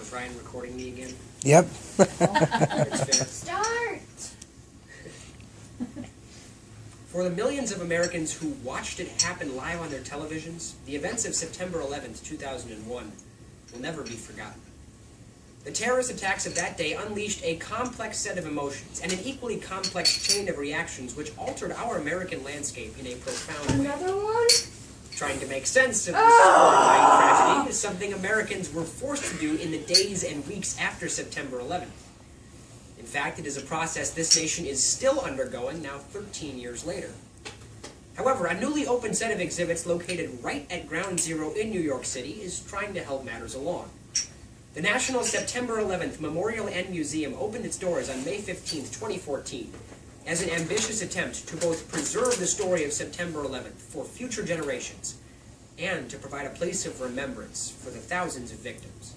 Was Ryan recording me again? Yep. Start! For the millions of Americans who watched it happen live on their televisions, the events of September 11th, 2001 will never be forgotten. The terrorist attacks of that day unleashed a complex set of emotions and an equally complex chain of reactions which altered our American landscape in a profound way. Another one? Trying to make sense of this horrifying tragedy is something Americans were forced to do in the days and weeks after September 11th. In fact, it is a process this nation is still undergoing now 13 years later. However, a newly opened set of exhibits located right at Ground Zero in New York City is trying to help matters along. The National September 11th Memorial and Museum opened its doors on May 15, 2014, as an ambitious attempt to both preserve the story of September 11th for future generations and to provide a place of remembrance for the thousands of victims.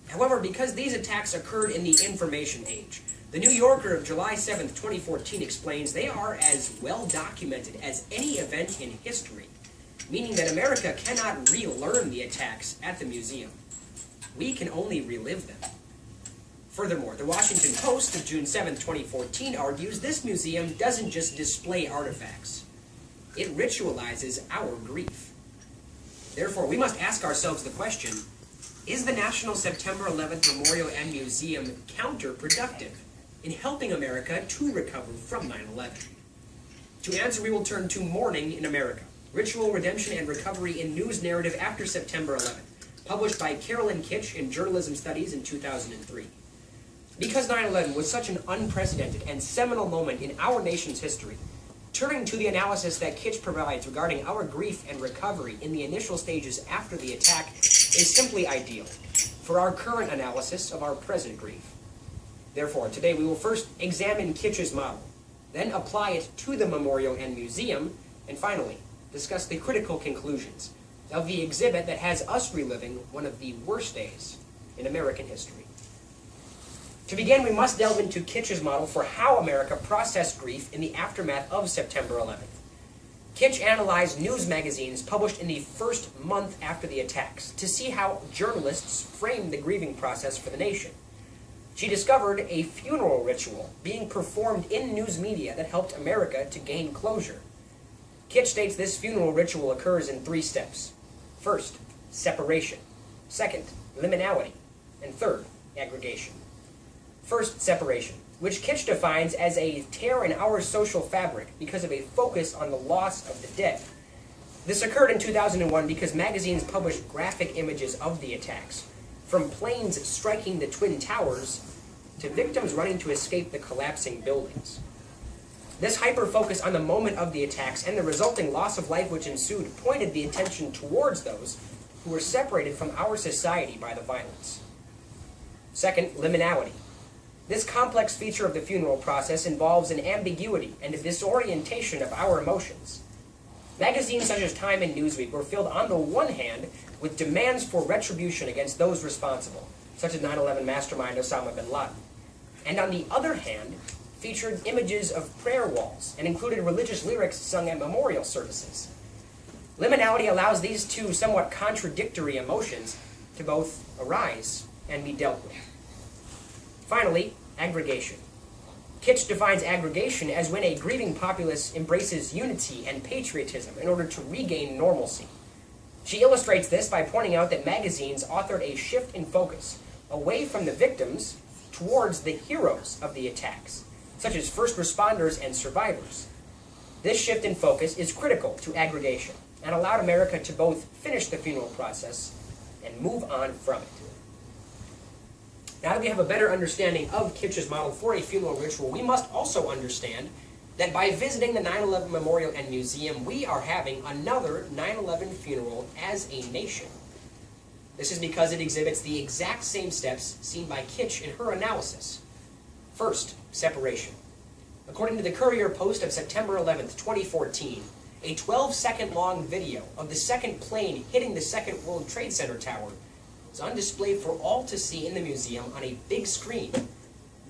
However, because these attacks occurred in the information age, the New Yorker of July 7, 2014 explains they are as well documented as any event in history, meaning that America cannot relearn the attacks at the museum. We can only relive them. Furthermore, the Washington Post of June 7, 2014 argues this museum doesn't just display artifacts. It ritualizes our grief. Therefore, we must ask ourselves the question, is the National September 11th Memorial and Museum counterproductive in helping America to recover from 9/11? To answer, we will turn to Mourning in America, Ritual, Redemption, and Recovery in News Narrative After September 11th, published by Carolyn Kitch in Journalism Studies in 2003. Because 9/11 was such an unprecedented and seminal moment in our nation's history, turning to the analysis that Kitch provides regarding our grief and recovery in the initial stages after the attack is simply ideal for our current analysis of our present grief. Therefore, today we will first examine Kitch's model, then apply it to the memorial and museum, and finally, discuss the critical conclusions of the exhibit that has us reliving one of the worst days in American history. To begin, we must delve into Kitch's model for how America processed grief in the aftermath of September 11th. Kitch analyzed news magazines published in the first month after the attacks to see how journalists framed the grieving process for the nation. She discovered a funeral ritual being performed in news media that helped America to gain closure. Kitch states this funeral ritual occurs in 3 steps. First, separation. Second, liminality. And third, aggregation. First, separation, which Kitch defines as a tear in our social fabric because of a focus on the loss of the dead. This occurred in 2001 because magazines published graphic images of the attacks, from planes striking the Twin Towers to victims running to escape the collapsing buildings. This hyper-focus on the moment of the attacks and the resulting loss of life which ensued pointed the attention towards those who were separated from our society by the violence. Second, liminality. This complex feature of the funeral process involves an ambiguity and a disorientation of our emotions. Magazines such as Time and Newsweek were filled on the one hand with demands for retribution against those responsible, such as 9/11 mastermind Osama bin Laden, and on the other hand, featured images of prayer walls and included religious lyrics sung at memorial services. Liminality allows these two somewhat contradictory emotions to both arise and be dealt with. Finally, aggregation. Kitch defines aggregation as when a grieving populace embraces unity and patriotism in order to regain normalcy. She illustrates this by pointing out that magazines authored a shift in focus away from the victims towards the heroes of the attacks, such as first responders and survivors. This shift in focus is critical to aggregation and allowed America to both finish the funeral process and move on from it. Now that we have a better understanding of Kitch's model for a funeral ritual, we must also understand that by visiting the 9/11 Memorial and Museum, we are having another 9/11 funeral as a nation. This is because it exhibits the exact same steps seen by Kitch in her analysis. First, separation. According to the Courier Post of September 11th, 2014, a 12-second-long video of the second plane hitting the Second World Trade Center tower is on display for all to see in the museum on a big screen,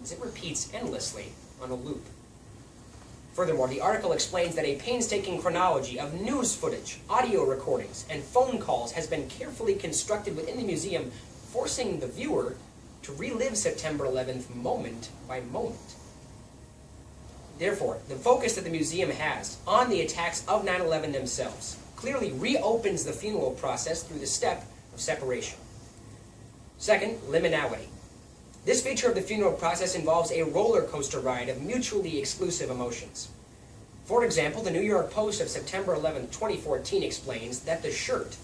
as it repeats endlessly on a loop. Furthermore, the article explains that a painstaking chronology of news footage, audio recordings, and phone calls has been carefully constructed within the museum forcing the viewer to relive September 11th moment by moment. Therefore, the focus that the museum has on the attacks of 9/11 themselves clearly reopens the funeral process through the step of separation. Second, liminality. This feature of the funeral process involves a roller coaster ride of mutually exclusive emotions. For example, the New York Post of September 11, 2014 explains that the shirt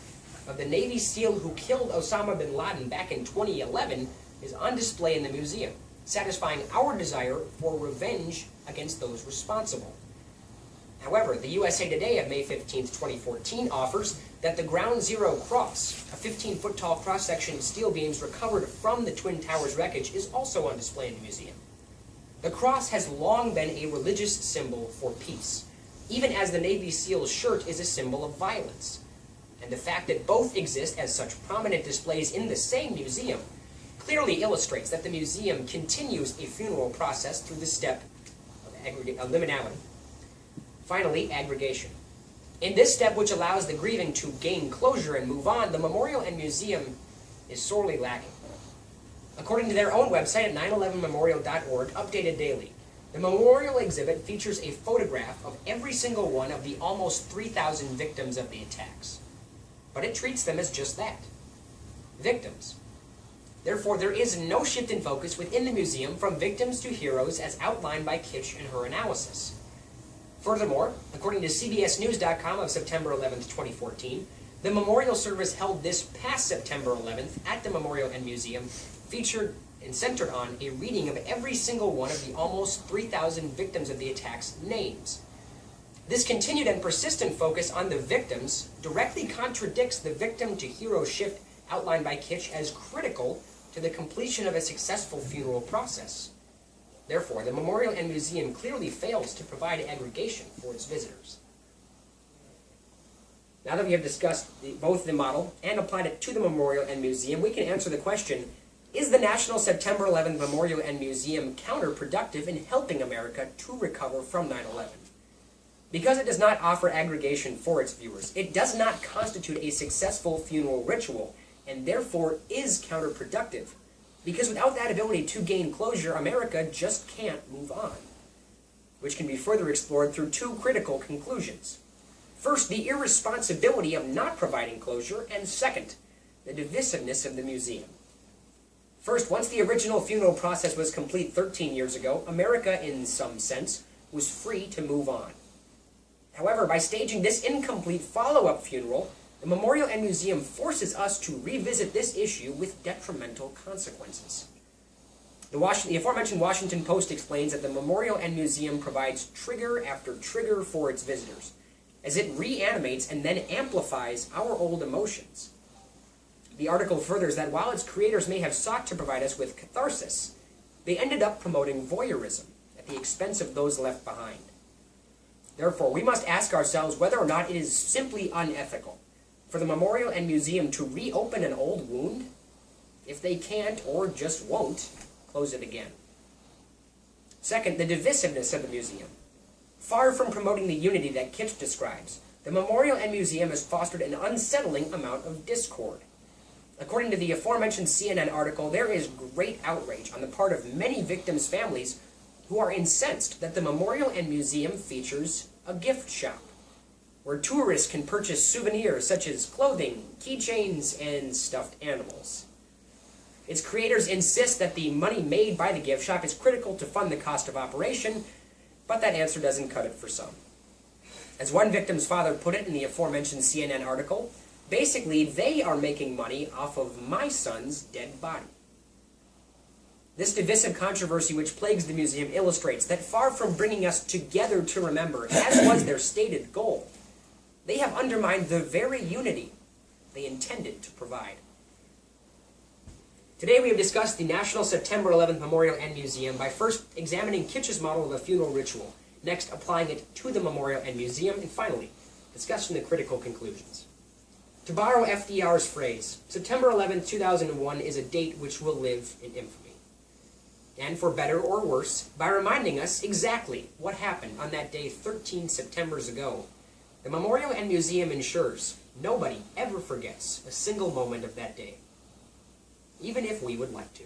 of the Navy SEAL who killed Osama bin Laden back in 2011 is on display in the museum, satisfying our desire for revenge against those responsible. However, the USA Today of May 15, 2014 offers that the Ground Zero Cross, a 15-foot tall cross-section of steel beams recovered from the Twin Towers wreckage, is also on display in the museum. The cross has long been a religious symbol for peace, even as the Navy SEAL's shirt is a symbol of violence. And the fact that both exist as such prominent displays in the same museum clearly illustrates that the museum continues a funeral process through the step of liminality. Finally, aggregation. In this step, which allows the grieving to gain closure and move on, the memorial and museum is sorely lacking. According to their own website at 911memorial.org, updated daily, the memorial exhibit features a photograph of every single one of the almost 3,000 victims of the attacks. But it treats them as just that, victims. Therefore, there is no shift in focus within the museum from victims to heroes as outlined by Kitch in her analysis. Furthermore, according to CBSNews.com of September 11, 2014, the memorial service held this past September 11th at the Memorial and Museum featured and centered on a reading of every single one of the almost 3,000 victims of the attacks' names. This continued and persistent focus on the victims directly contradicts the victim-to-hero shift outlined by Kitch as critical to the completion of a successful funeral process. Therefore, the Memorial and Museum clearly fails to provide aggregation for its visitors. Now that we have discussed both the model and applied it to the Memorial and Museum, we can answer the question, is the National September 11 Memorial and Museum counterproductive in helping America to recover from 9/11? Because it does not offer aggregation for its viewers, it does not constitute a successful funeral ritual, and therefore is counterproductive. Because without that ability to gain closure, America just can't move on, which can be further explored through two critical conclusions. First, the irresponsibility of not providing closure, and second, the divisiveness of the museum. First, once the original funeral process was complete 13 years ago, America, in some sense, was free to move on. However, by staging this incomplete follow-up funeral, the Memorial and Museum forces us to revisit this issue with detrimental consequences. The aforementioned Washington Post explains that the Memorial and Museum provides trigger after trigger for its visitors, as it reanimates and then amplifies our old emotions. The article furthers that while its creators may have sought to provide us with catharsis, they ended up promoting voyeurism at the expense of those left behind. Therefore, we must ask ourselves whether or not it is simply unethical for the Memorial and Museum to reopen an old wound if they can't, or just won't, close it again. Second, the divisiveness of the museum. Far from promoting the unity that Kitch describes, the Memorial and Museum has fostered an unsettling amount of discord. According to the aforementioned CNN article, there is great outrage on the part of many victims' families who are incensed that the Memorial and Museum features a gift shop, where tourists can purchase souvenirs such as clothing, keychains, and stuffed animals. Its creators insist that the money made by the gift shop is critical to fund the cost of operation, but that answer doesn't cut it for some. As one victim's father put it in the aforementioned CNN article, basically they are making money off of my son's dead body. This divisive controversy which plagues the museum illustrates that far from bringing us together to remember, as was their stated goal, they have undermined the very unity they intended to provide. Today we have discussed the National September 11th Memorial and Museum by first examining Kitch's model of a funeral ritual, next applying it to the Memorial and Museum, and finally discussing the critical conclusions. To borrow FDR's phrase, September 11, 2001 is a date which will live in infamy. And for better or worse, by reminding us exactly what happened on that day 13 Septembers ago, the Memorial and Museum ensures nobody ever forgets a single moment of that day. even if we would like to.